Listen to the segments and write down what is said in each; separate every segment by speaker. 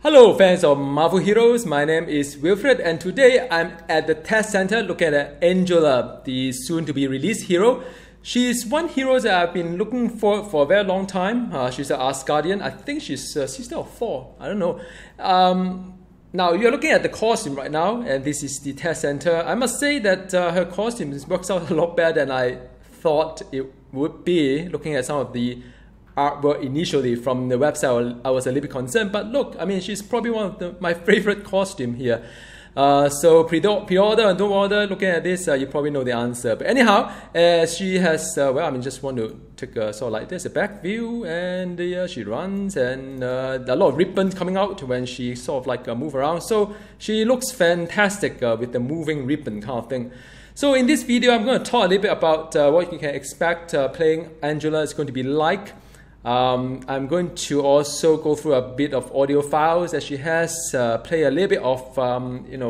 Speaker 1: Hello fans of Marvel Heroes, my name is Wilfred and today I'm at the test center looking at Angela, the soon to be released hero. She's one hero that I've been looking for a very long time. She's an Asgardian. I think she's sister of Thor. I don't know. Now you're looking at the costume right now and this is the test center. I must say that her costume works out a lot better than I thought it would be. Looking at some of the artwork initially from the website, I was a little bit concerned, but look, I mean, she's probably one of my favorite costume here. So pre-order and don't order, looking at this, you probably know the answer. But anyhow, she has, well, I mean, just want to take a sort of like this, a back view, and she runs, and a lot of ribbons coming out when she sort of like move around. So she looks fantastic with the moving ribbon kind of thing. So in this video, I'm going to talk a little bit about what you can expect playing Angela is going to be like. I'm going to also go through a bit of audio files that she has, play a little bit of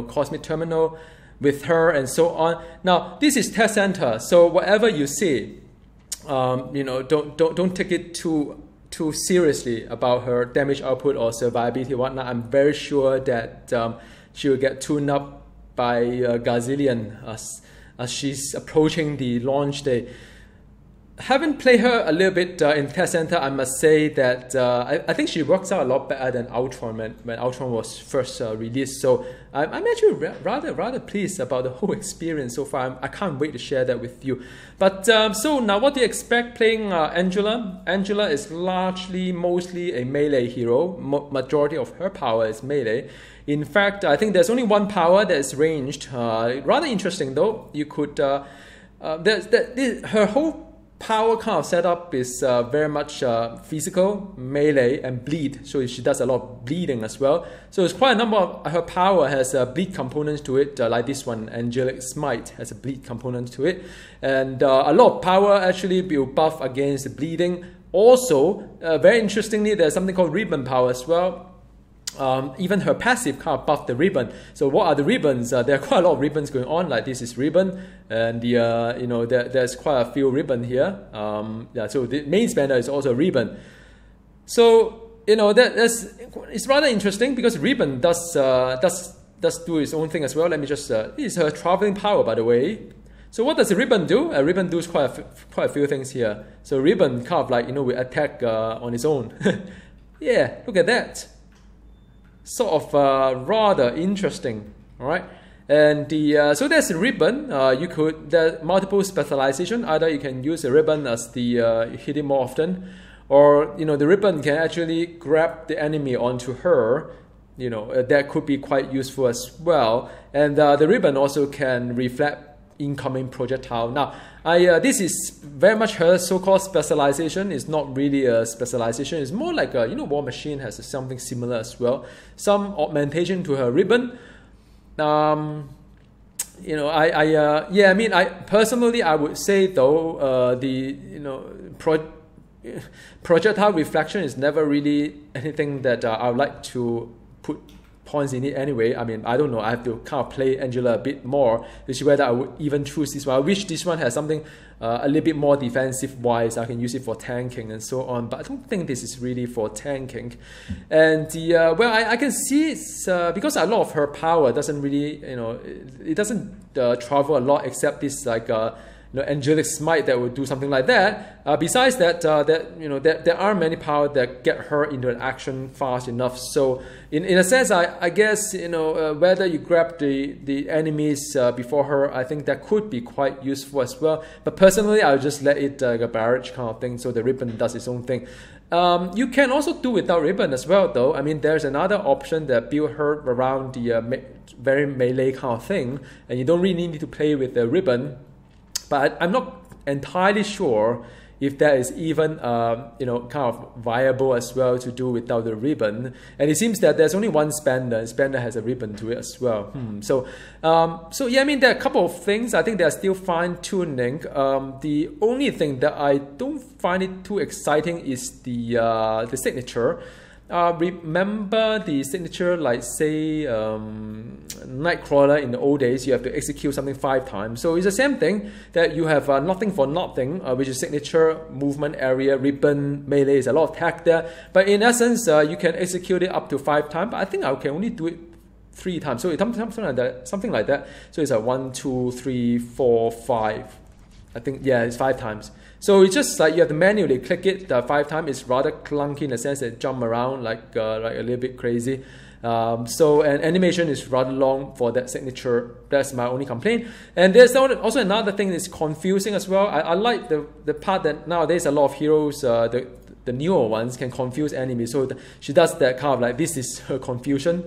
Speaker 1: Cosmic Terminal with her and so on. Now this is test center, so whatever you see, don't take it too seriously about her damage output or survivability or whatnot. I'm very sure that she will get tuned up by gazillion as she's approaching the launch day. Having played her a little bit in test center, I must say that I think she works out a lot better than Ultron when Ultron was first released. So I'm actually rather pleased about the whole experience so far. I can't wait to share that with you. But so now, what do you expect playing Angela? Angela is mostly a melee hero. Majority of her power is melee. In fact, I think there's only one power that is ranged. Rather interesting though. You could her whole power kind of setup is very much physical, melee, and bleed. So she does a lot of bleeding as well. So it's quite a number of her power has bleed components to it, like this one, Angelic Smite, has a bleed component to it. And a lot of power actually will buff against the bleeding. Also, very interestingly, there's something called ribbon power as well. Even her passive kind of buff the ribbon. So what are the ribbons? There are quite a lot of ribbons going on. Like this is ribbon, and there's quite a few ribbon here. So the main spender is also a ribbon. So it's rather interesting because ribbon does do its own thing as well. Let me just this is her traveling power, by the way. So what does the ribbon do? A ribbon does quite a few things here. So ribbon kind of like will attack on its own. Yeah, look at that. Sort of rather interesting, all right? And so there's the ribbon. There multiple specialization. Either you can use the ribbon as the hit it more often, or the ribbon can actually grab the enemy onto her. That could be quite useful as well. And the ribbon also can reflect incoming projectile. Now, this is very much her so-called specialization. It's not really a specialization. It's more like War Machine has something similar as well. Some augmentation to her ribbon. I personally I would say though projectile reflection is never really anything that I would like to put points in it anyway. I mean, I don't know. I have to kind of play Angela a bit more to see whether I would even choose this one. I wish this one has something a little bit more defensive wise. I can use it for tanking and so on, but I don't think this is really for tanking. And I can see it's because a lot of her power doesn't really, it doesn't travel a lot except this like Angelic Smite that would do something like that. Besides that, there are many powers that get her into an action fast enough. So in a sense, I guess whether you grab the enemies before her, I think that could be quite useful as well. But personally, I'll just let it like a barrage kind of thing, so the ribbon does its own thing. You can also do without ribbon as well, though. I mean, there's another option that build her around the very melee kind of thing, and you don't really need to play with the ribbon. But I'm not entirely sure if that is even kind of viable as well to do without the ribbon. And it seems that there's only one spender, and spender has a ribbon to it as well. So yeah, I mean, there are a couple of things. I think they're still fine-tuning. The only thing that I don't find it too exciting is the signature. remember the signature, like say Nightcrawler in the old days, you have to execute something 5 times. So it's the same thing that you have nothing for nothing, which is signature, movement area, ribbon, melee, is a lot of tag there. But in essence, you can execute it up to 5 times. But I think I can only do it 3 times. So it's something like that. So it's a 1, 2, 3, 4, 5. I think, yeah, it's 5 times. So it's just like you have to manually click it 5 times. It's rather clunky in the sense that it jump around like a little bit crazy. So an animation is rather long for that signature. That's my only complaint. And there's also another thing that's confusing as well. I like the part that nowadays a lot of heroes, the newer ones, can confuse enemies. So she does that kind of like, this is her confusion.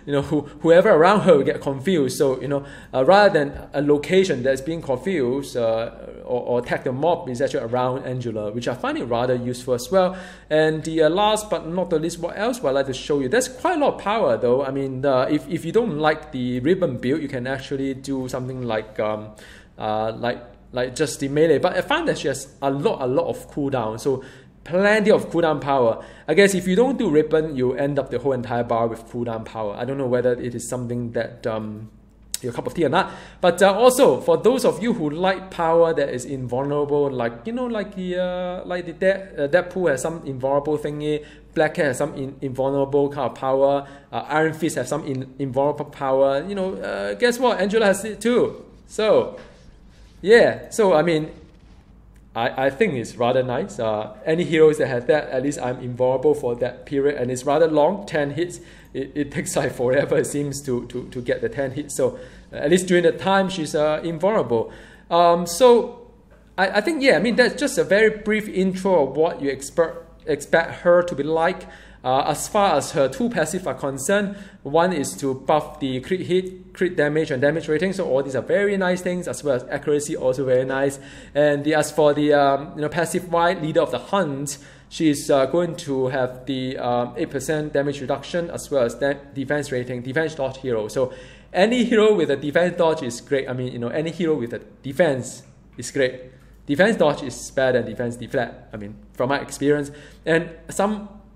Speaker 1: You know, whoever around her will get confused. So, you know, rather than a location that's being confused or attack the mob is actually around Angela, which I find it rather useful as well. And the last but not the least, what else would I like to show you? There's quite a lot of power though. I mean, if you don't like the ribbon build, you can actually do something like just the melee. But I find that she has a lot of cooldown. So plenty of cooldown power. I guess if you don't do ribbon, you end up the whole entire bar with cooldown power. I don't know whether it is something that your cup of tea or not. But also for those of you who like power that is invulnerable, like, you know, like the Deadpool has some invulnerable thingy, Black Cat has some invulnerable kind of power, Iron Fist has some invulnerable power. You know, guess what? Angela has it too. So yeah, so I mean, I think it's rather nice. Any heroes that have that, at least I'm invulnerable for that period, and it's rather long, 10 hits. It takes like forever, it seems, to get the 10 hits. So at least during the time, she's invulnerable. So I think, yeah, I mean, that's just a very brief intro of what you expect her to be like. As far as her 2 passives are concerned, one is to buff the crit hit, crit damage, and damage rating. So all these are very nice things, as well as accuracy, also very nice. And as for the passive wide leader of the hunt, she's going to have the 8% damage reduction, as well as defense rating, defense dodge hero. So any hero with a defense dodge is great. I mean, you know, any hero with a defense is great. Defense dodge is better than defense deflect, I mean, from my experience. And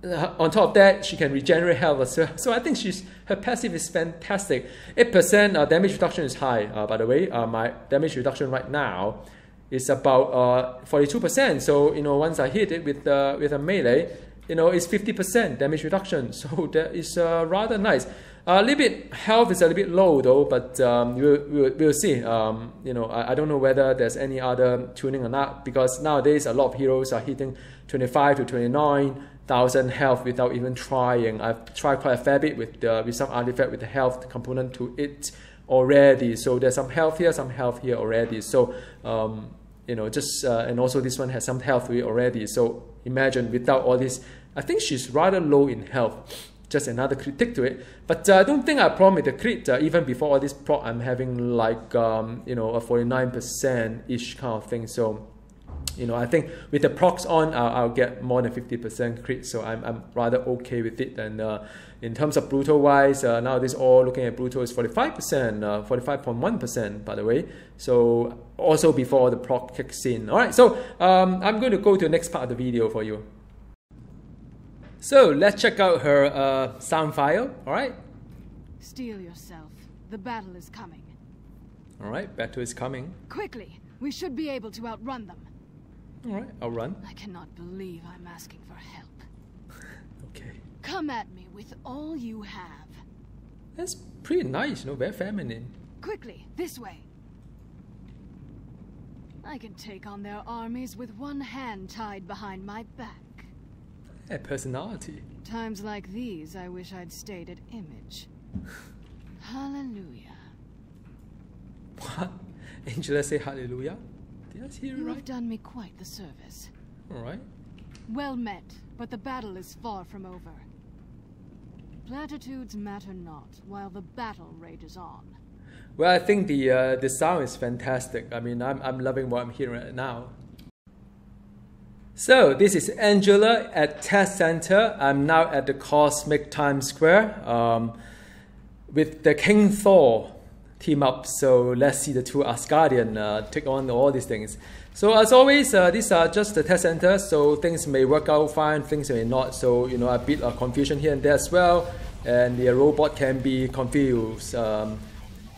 Speaker 1: on top of that, she can regenerate health as well. So I think her passive is fantastic. 8% damage reduction is high, by the way. My damage reduction right now is about 42%. So, you know, once I hit it with a melee, you know, it's 50% damage reduction. So that is rather nice. A little bit health is a little bit low though, but we'll see. You know, I don't know whether there's any other tuning or not, because nowadays a lot of heroes are hitting 25 to 29,000 health without even trying. I've tried quite a fair bit with some artifact with the health component to it already. So there's some health here already. So you know, just and also this one has some health to it already. So imagine without all this, I think she's rather low in health. Just another critique to it, but I don't think I have a problem with the crit. Even before all this proc, I'm having like you know, a 49% ish kind of thing. So, you know, I think with the procs on, I'll get more than 50% crit. So I'm rather okay with it. And in terms of brutal wise, nowadays all looking at brutal is 45%, 45.1% by the way. So also before the proc kicks in. All right, so I'm going to go to the next part of the video for you. So let's check out her sound file. All right.
Speaker 2: Steel yourself. The battle is coming.
Speaker 1: All right, battle is coming.
Speaker 2: Quickly, we should be able to outrun them.
Speaker 1: All right, I'll run.
Speaker 2: I cannot believe I'm asking for help.
Speaker 1: Okay.
Speaker 2: Come at me with all you have.
Speaker 1: That's pretty nice, you know, very feminine.
Speaker 2: Quickly, this way. I can take on their armies with one hand tied behind my back.
Speaker 1: Yeah, personality.
Speaker 2: Times like these, I wish I'd stayed at Image. Hallelujah.
Speaker 1: What? Angela say hallelujah? Did I hear it right?
Speaker 2: You've done me quite the service.
Speaker 1: All right.
Speaker 2: Well met, but the battle is far from over. Platitudes matter not, while the battle rages on.
Speaker 1: Well, I think the sound is fantastic. I mean, I'm loving what I'm hearing right now. So this is Angela at Test Center. I'm now at the Cosmic Times Square with the King Thor team up. So let's see the two Asgardian take on all these things. So as always, these are just the test centers, so things may work out fine, things may not. So a bit of confusion here and there as well, and the robot can be confused.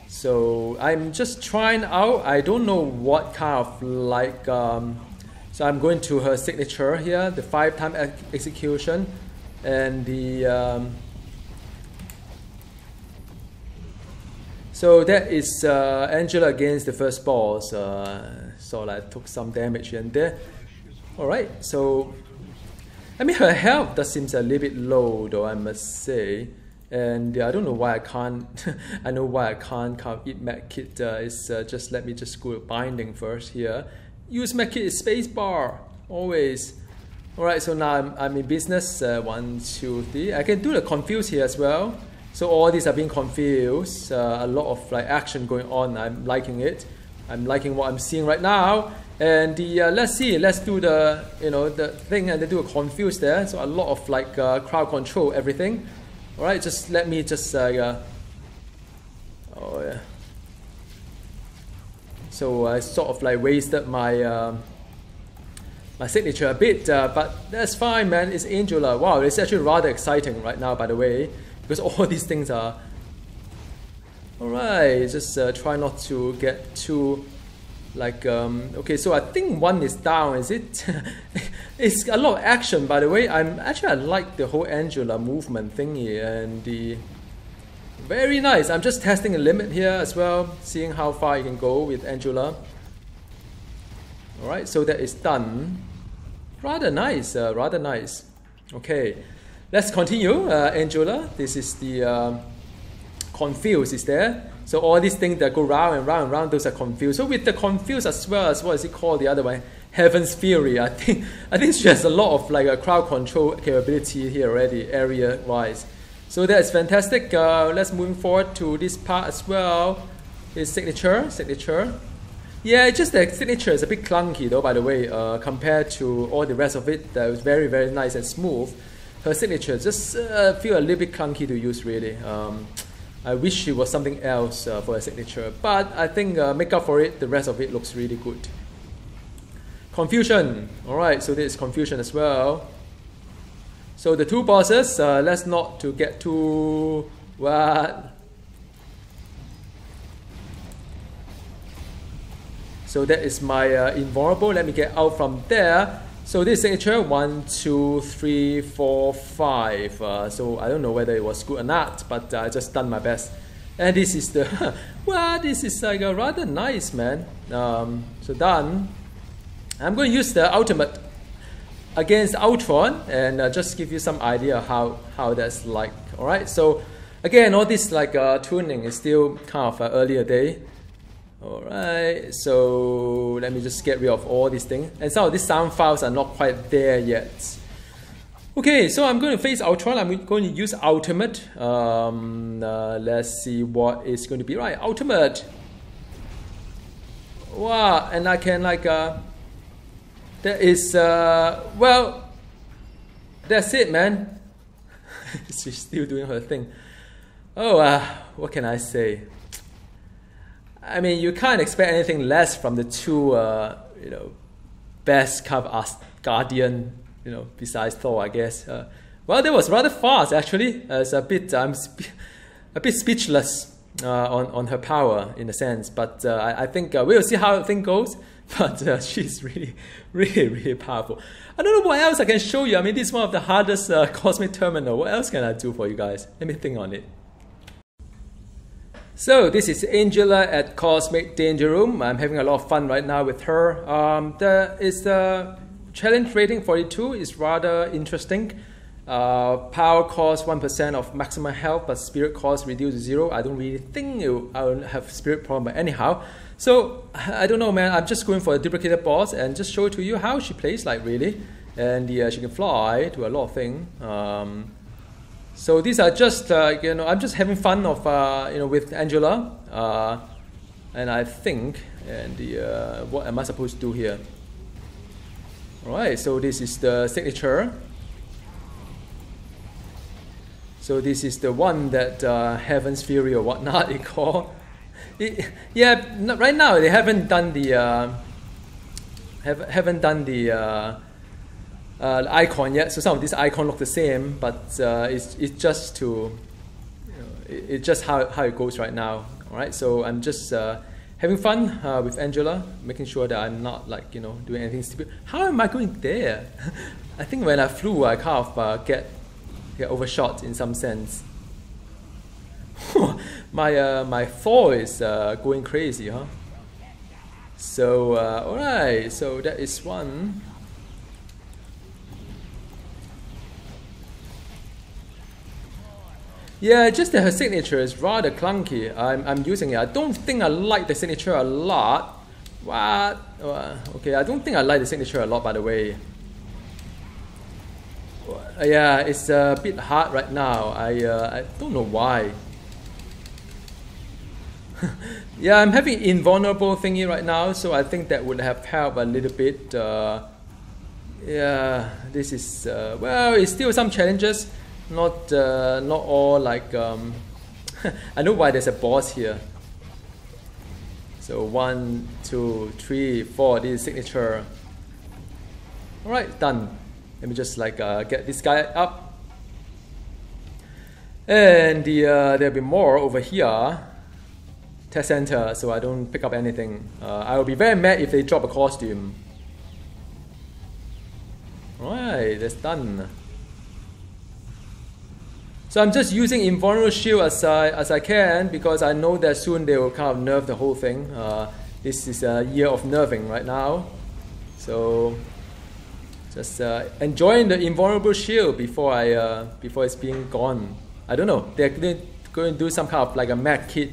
Speaker 1: So I'm just trying out. I don't know what kind of like. So I'm going to her signature here, the 5-time execution, and the. So that is Angela against the first boss. So I took some damage here and there. Alright, so I mean her health does seems a little bit low though, I must say. And I don't know why I can't I know why I can't eat medkit. Just let me just go binding first here. Use medkit is spacebar always. Alright, so now I'm in business. 1, 2, 3. I can do the confuse here as well. So all these are being confused. A lot of like action going on. I'm liking it. I'm liking what I'm seeing right now. And the let's do the the thing, and they do a confuse there. So a lot of like crowd control everything. All right, just let me just oh yeah. So I sort of like wasted my my signature a bit, but that's fine, man. It's Angela. Wow, it's actually rather exciting right now, by the way. Because all these things are alright. Just try not to get too like okay. So I think one is down. Is it? It's a lot of action, by the way. I like the whole Angela movement thingy, and the very nice. I'm just testing a limit here as well, seeing how far you can go with Angela. Alright, so that is done. Rather nice. Rather nice. Okay. Let's continue, Angela. This is the confuse is there. So all these things that go round and round and round, those are confused. So with the confuse as well as what is it called the other one, Heaven's Fury. I think she has a lot of like a crowd control capability here already, area wise. So that's fantastic. Let's move forward to this part as well. Is signature. Yeah, it's just the signature is a bit clunky though, by the way, compared to all the rest of it. That was very, very nice and smooth. Her signature just feel a little bit clunky to use, really. I wish it was something else for her signature, but I think make up for it, the rest of it looks really good. Confusion. Alright, so this is confusion as well. So the two bosses, let's not to get too what. So that is my invulnerable. Let me get out from there. So this signature 1, 2, 3, 4, 5. So I don't know whether it was good or not, but I just done my best. And this is the well, this is like a rather nice, man. So done. I'm going to use the ultimate against Ultron and just give you some idea how that's like. All right. So again, all this like tuning is still kind of earlier day. Alright, so let me just get rid of all these things. And some of these sound files are not quite there yet. Okay, so I'm going to face Ultron. I'm going to use Ultimate. Let's see what is going to be right. Ultimate. Wow, and I can like there is well, that's it, man. She's still doing her thing. Oh, what can I say? I mean, you can't expect anything less from the two, best kind of Asgardian, besides Thor, I guess. Well, that was rather fast, actually. It's a bit, I'm a bit speechless on her power, in a sense. But I think we'll see how the thing goes. But she's really, really, really powerful. I don't know what else I can show you. I mean, this is one of the hardest cosmic terminal. What else can I do for you guys? Let me think on it. So this is Angela at Cosmic Danger Room. I'm having a lot of fun right now with her. The challenge rating 42 is rather interesting. Power cost 1% of maximum health, but spirit cost reduced to 0. I don't really think I will have spirit problem, but anyhow. So I don't know, man. I'm just going for a duplicated boss and just show it to you how she plays like, really. And she can fly to a lot of things. So these are just, I'm just having fun of, with Angela, and I think, and what am I supposed to do here? All right, so this is the signature. So this is the one that Heaven's Fury or whatnot it called. Yeah, right now they haven't done the Haven't done the icon yet, so some of these icons look the same, but it's just to, it's just how it goes right now. All right, so I'm just having fun with Angela, making sure that I'm not like doing anything stupid. How am I going there? I think when I flew, I kind of get overshot in some sense. my Thor is going crazy, huh? So all right, so that is one. Yeah, just that her signature is rather clunky. I'm using it. I don't think I like the signature a lot. What? Okay, I don't think I like the signature a lot, by the way. Yeah, it's a bit hard right now. I don't know why. Yeah, I'm having invulnerable thingy right now, so I think that would have helped a little bit. Yeah, this is well, it's still some challenges. Not all like I know why there's a boss here. So 1, 2, 3, 4. This is signature. All right, done. Let me just like get this guy up, and there'll be more over here. Test center, so I don't pick up anything. I will be very mad if they drop a costume. Alright, that's done. So I'm just using invulnerable shield as I can, because I know that soon they will kind of nerf the whole thing. This is a year of nerfing right now. So just enjoying the invulnerable shield before it's being gone. I don't know. They're going to do some kind of like a Mad Kit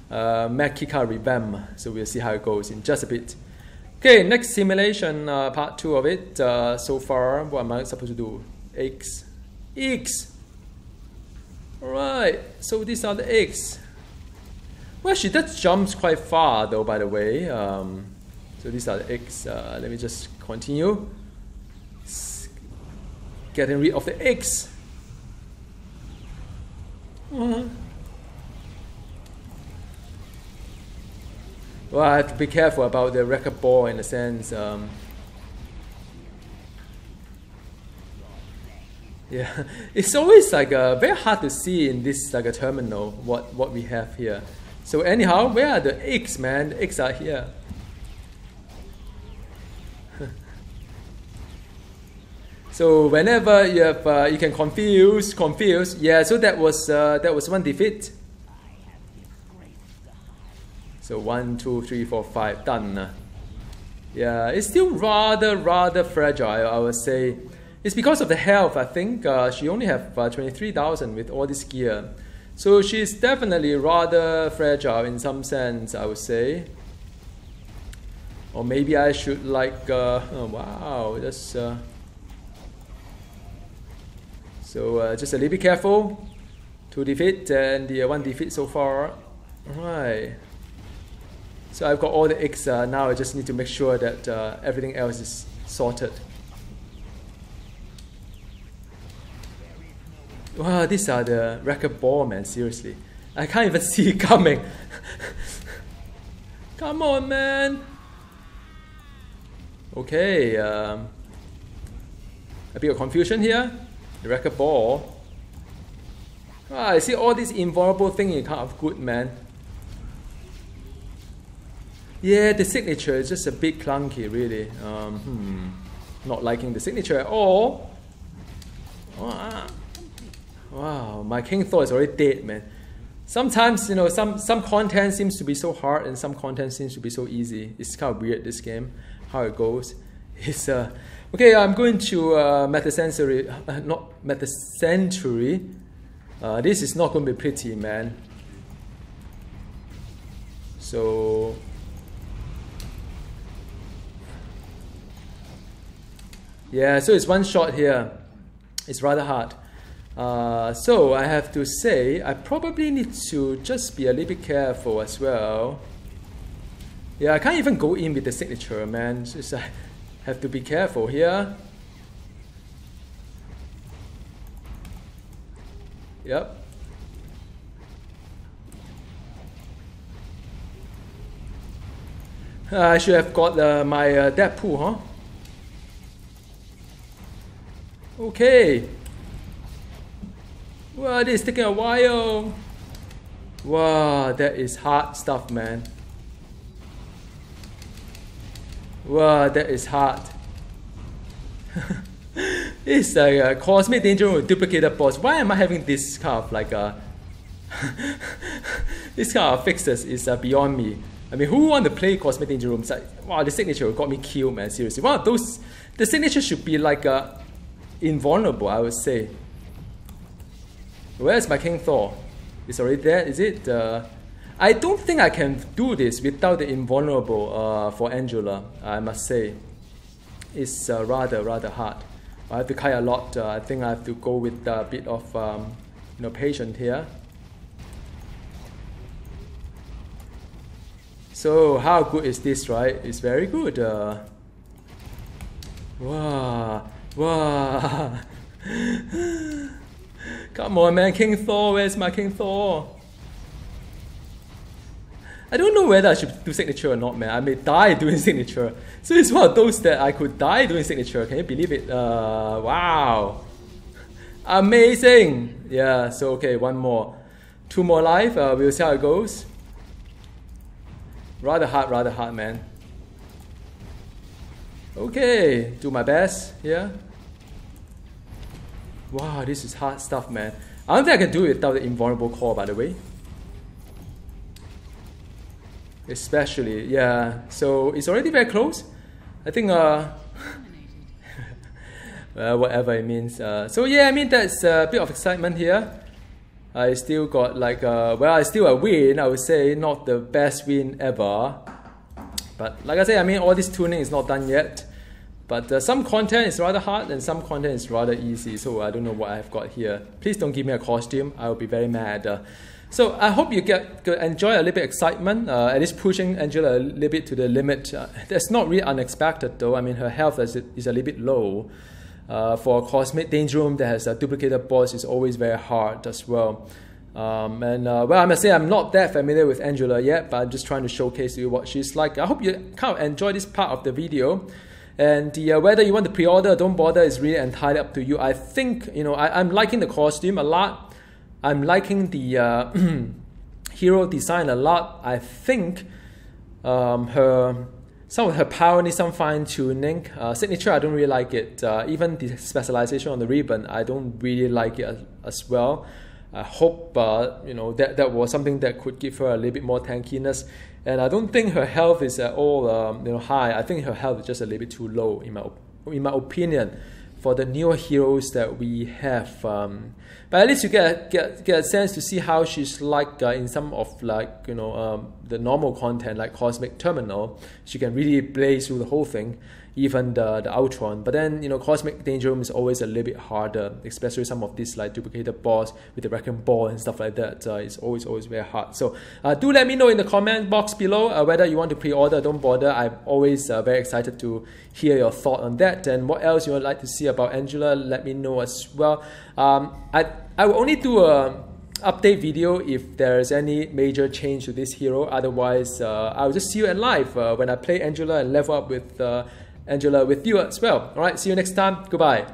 Speaker 1: kind of revamp. So we'll see how it goes in just a bit. Okay, next simulation, part 2 of it. So far, what am I supposed to do? Eggs. Alright, so these are the eggs. Well, she does jumps quite far though, by the way. So these are the eggs. Let me just continue. Getting rid of the eggs. Well, I have to be careful about the record ball in a sense. Yeah, it's always like very hard to see in this like a terminal what we have here. So anyhow, where are the eggs, man? The eggs are here. So whenever you have you can confuse. Yeah, so that was one defeat. So 1, 2, 3, 4, 5 done. Yeah, it's still rather fragile, I would say. It's because of the health, I think. She only have 23,000 with all this gear. So she's definitely rather fragile in some sense, I would say. Or maybe I should like, oh wow, that's... So just a little bit careful. 2 defeat and the 1 defeat so far. Alright. So I've got all the eggs, now I just need to make sure that everything else is sorted. Wow, these are the record ball, man, seriously. I can't even see it coming. Come on, man. Okay, a bit of confusion here. The record ball. Ah, I see all these invulnerable thing is kind of good, man. Yeah, the signature is just a bit clunky, really. Not liking the signature at all. Wow, my King Thor is already dead, man. Sometimes, some content seems to be so hard and some content seems to be so easy. It's kind of weird, this game, how it goes. It's okay, I'm going to Meta Century, not Meta Century. This is not going to be pretty, man. So... yeah, so it's one shot here. It's rather hard. So I have to say, I probably need to just be a little bit careful as well. Yeah, I can't even go in with the signature, man. Just, I have to be careful here. Yep. I should have got my Deadpool, huh? Okay. Wow, this is taking a while. Wow, that is hard stuff, man. Wow, that is hard. It's like a Cosmic Danger with duplicated boss. Why am I having this kind of like a this kind of fixes is beyond me. I mean, who want to play Cosmic Danger Room? It's like, wow, the signature got me killed, man. Seriously, one of those. The signature should be like invulnerable, I would say. Where's my King Thor? It's already there, is it? I don't think I can do this without the invulnerable for Angela, I must say. It's rather hard. I have to kite a lot. I think I have to go with a bit of patience here. So how good is this, right? It's very good. Wow. Come on, man, King Thor, where's my King Thor? I don't know whether I should do signature or not, man. I may die doing signature. So it's one of those that I could die doing signature. Can you believe it? Wow. Amazing. Yeah, so okay, one more. 2 more life. We'll see how it goes. Rather hard, man. Okay, do my best. Yeah. Wow, this is hard stuff, man. I don't think I can do it without the invulnerable core, by the way. Especially, yeah. So it's already very close. I think, whatever it means. So yeah, I mean, that's a bit of excitement here. I still got like, I still a win, I would say. Not the best win ever. But like I say, I mean, all this tuning is not done yet. But some content is rather hard and some content is rather easy. So I don't know what I've got here. Please don't give me a costume. I will be very mad. So I hope you enjoy a little bit of excitement, at least pushing Angela a little bit to the limit. That's not really unexpected though. I mean, her health is a little bit low. For a Cosmic Danger Room that has a duplicated boss is always very hard as well. Well, I must say I'm not that familiar with Angela yet, but I'm just trying to showcase you what she's like. I hope you kind of enjoy this part of the video. And whether you want to pre-order or don't bother is really entirely up to you. I think, I'm liking the costume a lot. I'm liking the hero design a lot. I think some of her power needs some fine-tuning. Signature, I don't really like it. Even the specialization on the ribbon, I don't really like it as well. I hope that was something that could give her a little bit more tankiness. And I don't think her health is at all high. I think her health is just a little bit too low in my opinion for the newer heroes that we have. But at least you get a sense to see how she's like in some of the normal content like Cosmic Terminal. She can really blaze through the whole thing, even the Ultron. But then Cosmic Danger Room is always a little bit harder, especially some of these like duplicated boss with the Wrecking Ball and stuff like that. It's always very hard. So do let me know in the comment box below whether you want to pre-order. Don't bother. I'm always very excited to hear your thought on that. And what else you would like to see about Angela, let me know as well. I will only do a update video if there's any major change to this hero. Otherwise, I'll just see you in live when I play Angela and level up with Angela with you as well. Alright, see you next time. Goodbye.